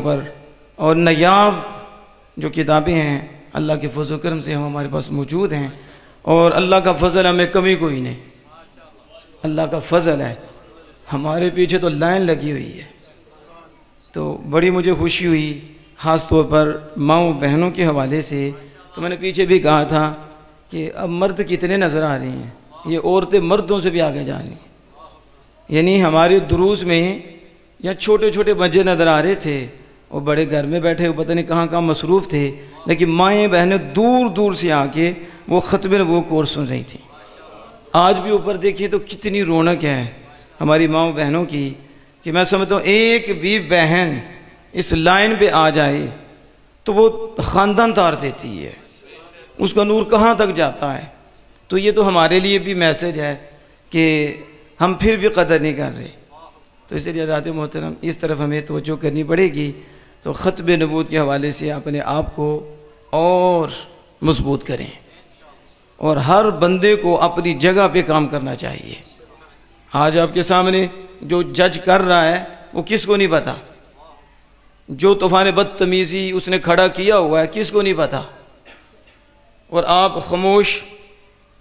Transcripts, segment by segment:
پر اور نایاب جو کتابیں ہیں اللہ کے فضل و کرم سے ہمارے پاس موجود ہیں، اور اللہ کا فضل ہمیں کمی کوئی نہیں، اللہ کا فضل ہے، ہمارے پیچھے تو لائن لگی ہوئی ہے۔ تو بڑی مجھے خوشی ہوئی خاص طور پر ماؤں بہنوں کے حوالے سے۔ تو میں نے پیچھے بھی کہا تھا کہ اب مرد کتنے نظر آ رہی ہیں، یہ عورتیں مردوں سے بھی آگے جا رہی ہیں، یعنی ہمارے دروس میں یا چھوٹے چھوٹے بچے نظر آ رہے تھے، وہ بڑے گھر میں بیٹھے پتہ نہیں کہاں کہاں مصروف تھے، لیکن مائیں بہنیں دور دور سے آ کے وہ ختم نبوت کورس سن رہی تھیں۔ آج بھی اوپر دیکھیے تو کتنی رونق ہے ہماری ماؤں بہنوں کی، کہ میں سمجھتا ہوں ایک بھی بہن اس لائن پہ آ جائے تو وہ خاندان تار دیتی ہے، اس کا نور کہاں تک جاتا ہے۔ تو یہ تو ہمارے لیے بھی میسج ہے کہ ہم پھر بھی قدر نہیں کر رہے، تو اس لیے حضرات محترم اس طرف ہمیں توجہ کرنی پڑے گی۔ تو ختم نبوت کے حوالے سے اپنے آپ کو اور مضبوط کریں، اور ہر بندے کو اپنی جگہ پہ کام کرنا چاہیے۔ آج آپ کے سامنے جو جج کر رہا ہے وہ کس کو نہیں پتا، جو طوفان بدتمیزی اس نے کھڑا کیا ہوا ہے کس کو نہیں پتا، اور آپ خاموش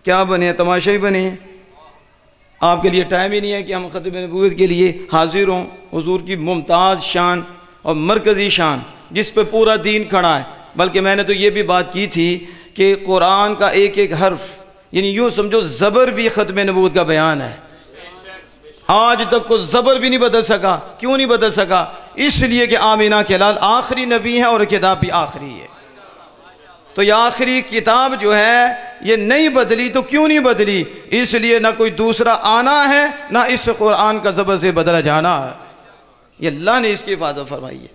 کیا بنے، تماشائی بنے۔ آپ کے لیے ٹائم ہی نہیں ہے کہ ہم ختم نبوت کے لیے حاضر ہوں۔ حضور کی ممتاز شان اور مرکزی شان جس پہ پورا دین کھڑا ہے، بلکہ میں نے تو یہ بھی بات کی تھی کہ قرآن کا ایک ایک حرف، یعنی یوں سمجھو زبر بھی ختم نبوت کا بیان ہے۔ آج تک کو زبر بھی نہیں بدل سکا۔ کیوں نہیں بدل سکا؟ اس لیے کہ آمینہ کے لال آخری نبی ہے اور کتاب بھی آخری ہے۔ تو یہ آخری کتاب جو ہے یہ نہیں بدلی، تو کیوں نہیں بدلی؟ اس لیے نہ کوئی دوسرا آنا ہے، نہ اس قرآن کا زبر سے بدلا جانا ہے، یہ اللہ نے اس کی حفاظت فرمائی ہے۔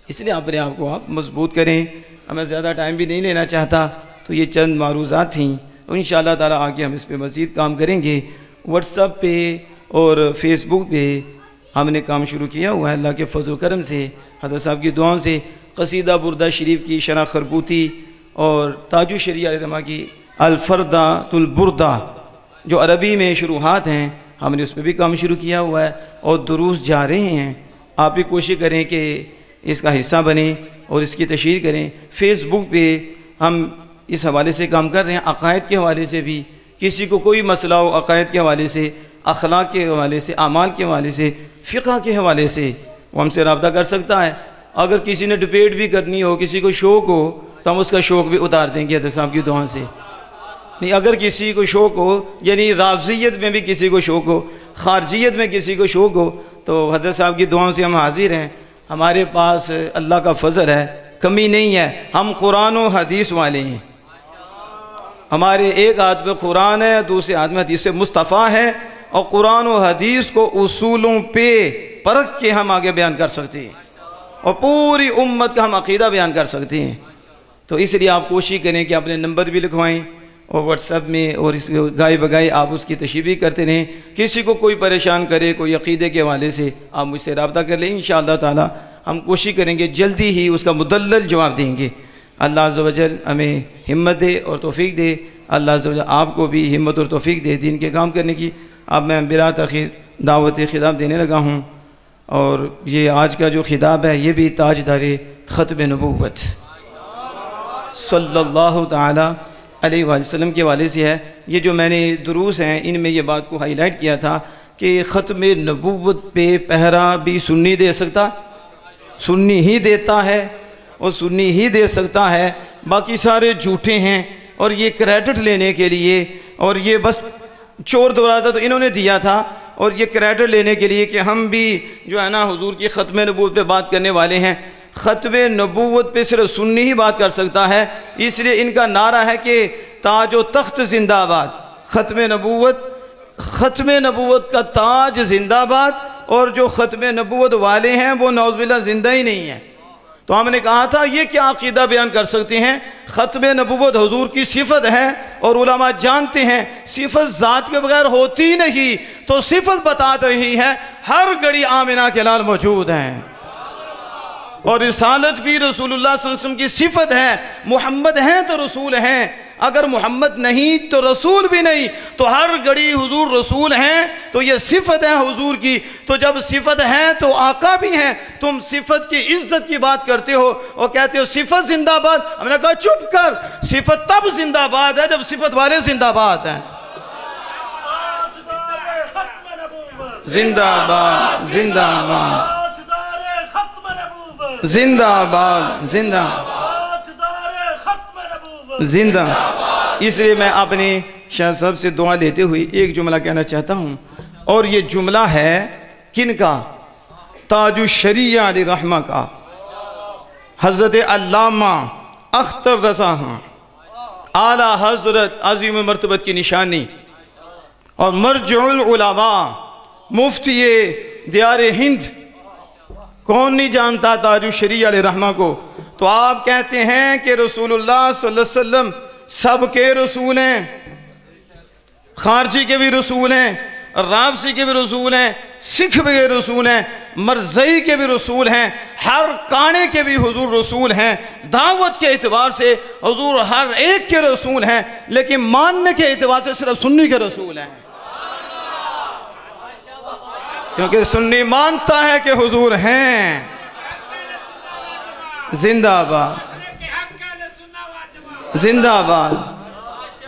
اس لیے اپنے آپ کو آپ مضبوط کریں۔ ہمیں زیادہ ٹائم بھی نہیں لینا چاہتا، تو یہ چند معروضات تھیں، تو انشاءاللہ تعالیٰ آگے ہم اس پہ مزید کام کریں گے۔ واٹس ایپ پہ اور فیس بک پہ ہم نے کام شروع کیا ہوا ہے اللہ کے فضل و کرم سے، حضرت صاحب کی دعاؤں سے۔ قصیدہ بردہ شریف کی شرح خربوتی اور تاج الشریعہ علیہ رحمہ کی الفردۃ البردہ جو عربی میں شروحات ہیں، ہم نے اس پہ بھی کام شروع کیا ہوا ہے، اور دروس جا رہے ہیں۔ آپ بھی کوشش کریں کہ اس کا حصہ بنیں اور اس کی تشہیر کریں۔ فیس بک پہ ہم اس حوالے سے کام کر رہے ہیں، عقائد کے حوالے سے بھی، کسی کو کوئی مسئلہ ہو عقائد کے حوالے سے، اخلاق کے حوالے سے، اعمال کے حوالے سے، فقہ کے حوالے سے، وہ ہم سے رابطہ کر سکتا ہے۔ اگر کسی نے ڈبیٹ بھی کرنی ہو، کسی کو شوق ہو، تو ہم اس کا شوق بھی اتار دیں گے حضرت صاحب کی دعا سے۔ نہیں، اگر کسی کو شوق ہو، یعنی رافضیت میں بھی کسی کو شوق ہو، خارجیت میں کسی کو شوق ہو، تو حضرت صاحب کی دعاؤں سے ہم حاضر ہیں۔ ہمارے پاس اللہ کا فضل ہے، کمی نہیں ہے، ہم قرآن و حدیث والے ہیں۔ ہمارے ایک ہاتھ میں قرآن ہے، دوسرے ہاتھ میں حدیث مصطفیٰ ہے، اور قرآن و حدیث کو اصولوں پہ پرکھ کے ہم آگے بیان کر سکتے ہیں، اور پوری امت کا ہم عقیدہ بیان کر سکتے ہیں۔ تو اس لیے آپ کوشش کریں کہ اپنے نمبر بھی لکھوائیں، اور واٹس ایپ میں اور اس گائے بگائے آپ اس کی تشریح کرتے رہیں۔ کسی کو کوئی پریشان کرے، کوئی عقیدے کے حوالے سے، آپ مجھ سے رابطہ کر لیں، انشاءاللہ تعالی ہم کوشش کریں گے جلدی ہی اس کا مدلل جواب دیں گے۔ اللہ عز و جل ہمیں ہمت دے اور توفیق دے، اللہ عز و جل آپ کو بھی ہمت اور توفیق دے دین کے کام کرنے کی۔ اب میں بلا تاخیر دعوت خطاب دینے لگا ہوں، اور یہ آج کا جو خطاب ہے یہ بھی تاجدار ختم نبوت صلی اللہ تعالی علیہ وآلہ وسلم کے حوالے سے ہے۔ یہ جو میں نے دروس ہیں ان میں یہ بات کو ہائی لائٹ کیا تھا کہ ختم نبوت پہ پہرا بھی سنی دے سکتا، سنی ہی دیتا ہے، اور سنی ہی دے سکتا ہے، باقی سارے جھوٹے ہیں۔ اور یہ کریڈٹ لینے کے لیے، اور یہ بس چور دروازہ تو انہوں نے دیا تھا، اور یہ کریڈٹ لینے کے لیے کہ ہم بھی جو ہے نا حضور کی ختم نبوت پہ بات کرنے والے ہیں۔ ختم نبوت پہ صرف سنی ہی بات کر سکتا ہے، اس لیے ان کا نعرہ ہے کہ تاج و تخت زندہ آباد، ختم نبوت کا تاج زندہ آباد، اور جو ختم نبوت والے ہیں وہ نعوذ باللہ زندہ ہی نہیں ہیں۔ تو ہم نے کہا تھا یہ کیا عقیدہ بیان کر سکتے ہیں؟ ختم نبوت حضور کی صفت ہے، اور علماء جانتے ہیں صفت ذات کے بغیر ہوتی نہیں، تو صفت بتا رہی ہے ہر گھڑی آمنہ کے لال موجود ہیں، اور رسالت بھی رسول اللہ صلی اللہ علیہ وسلم کی صفت ہے۔ محمد ہیں تو رسول ہیں، اگر محمد نہیں تو رسول بھی نہیں، تو ہر گھڑی حضور رسول ہیں، تو یہ صفت ہے حضور کی۔ تو جب صفت ہے تو آقا بھی ہیں۔ تم صفت کی عزت کی بات کرتے ہو اور کہتے ہو صفت زندہ باد۔ ہم نے کہا چپ کر، صفت تب زندہ باد ہے جب صفت والے زندہ باد ہیں۔ زندہ باد، زندہ باد، زندہ باد، زندہ زندہ۔ اس لیے میں اپنے شاہ صاحب سے دعا لیتے ہوئے ایک جملہ کہنا چاہتا ہوں، اور یہ جملہ ہے کن کا؟ تاج الشریعہ علیہ رحمہ کا، حضرت علامہ اختر رضا خان اعلیٰ حضرت عظیم مرتبت کی نشانی اور مرجع العلماء مفتی دیار ہند۔ کون نہیں جانتا تاج الشریعہ علیہ رحمہ کو؟ تو آپ کہتے ہیں کہ رسول اللہ صلی اللہ علیہ وسلم سب کے رسول ہیں، خارجی کے بھی رسول ہیں، رافضی کے بھی رسول ہیں، سکھ بھی رسول ہیں، مرزئی کے بھی رسول ہیں، ہر کانے کے بھی حضور رسول ہیں۔ دعوت کے اعتبار سے حضور ہر ایک کے رسول ہیں، لیکن ماننے کے اعتبار سے صرف سنی کے رسول ہیں، کیونکہ سنی مانتا ہے کہ حضور ہیں۔ زندہ باد، زندہ باد۔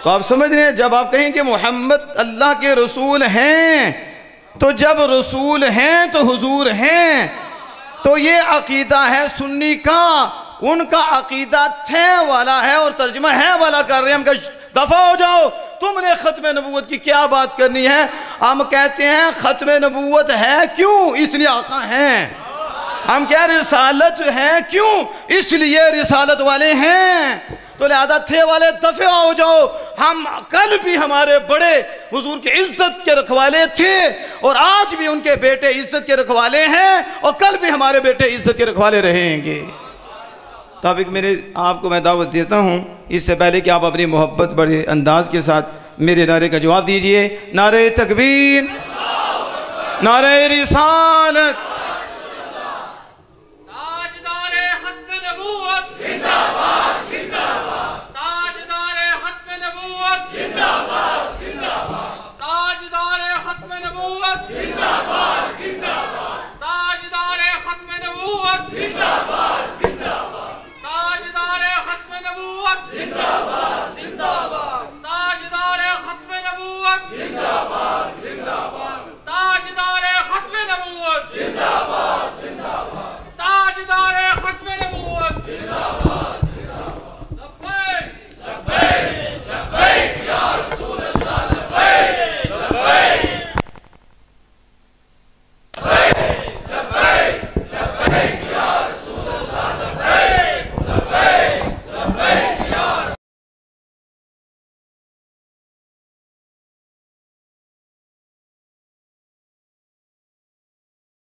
تو آپ سمجھ رہے ہیں، جب آپ کہیں کہ محمد اللہ کے رسول ہیں، تو جب رسول ہیں تو حضور ہیں، تو یہ عقیدہ ہے سنی کا۔ ان کا عقیدہ تھے والا ہے اور ترجمہ ہے والا کر رہے ہیں۔ ہم کہا دفع ہو جاؤ، تم نے ختم نبوت کی کیا بات کرنی ہے؟ ہم کہتے ہیں ختم نبوت ہے کیوں؟ اس لیے آقا ہیں۔ ہم کہہ رسالت ہے کیوں؟ اس لیے رسالت والے ہیں۔ تو لہذا تھے والے دفع ہو جاؤ۔ ہم کل بھی ہمارے بڑے حضور کی عزت کے رکھوالے تھے، اور آج بھی ان کے بیٹے عزت کے رکھوالے ہیں، اور کل بھی ہمارے بیٹے عزت کے رکھوالے رہیں گے۔ تو اب آپ کو میں دعوت دیتا ہوں، اس سے پہلے کہ آپ اپنی محبت بڑے انداز کے ساتھ میرے نعرے کا جواب دیجئے۔ نعرہ تکبیر، نعرہ رسالت،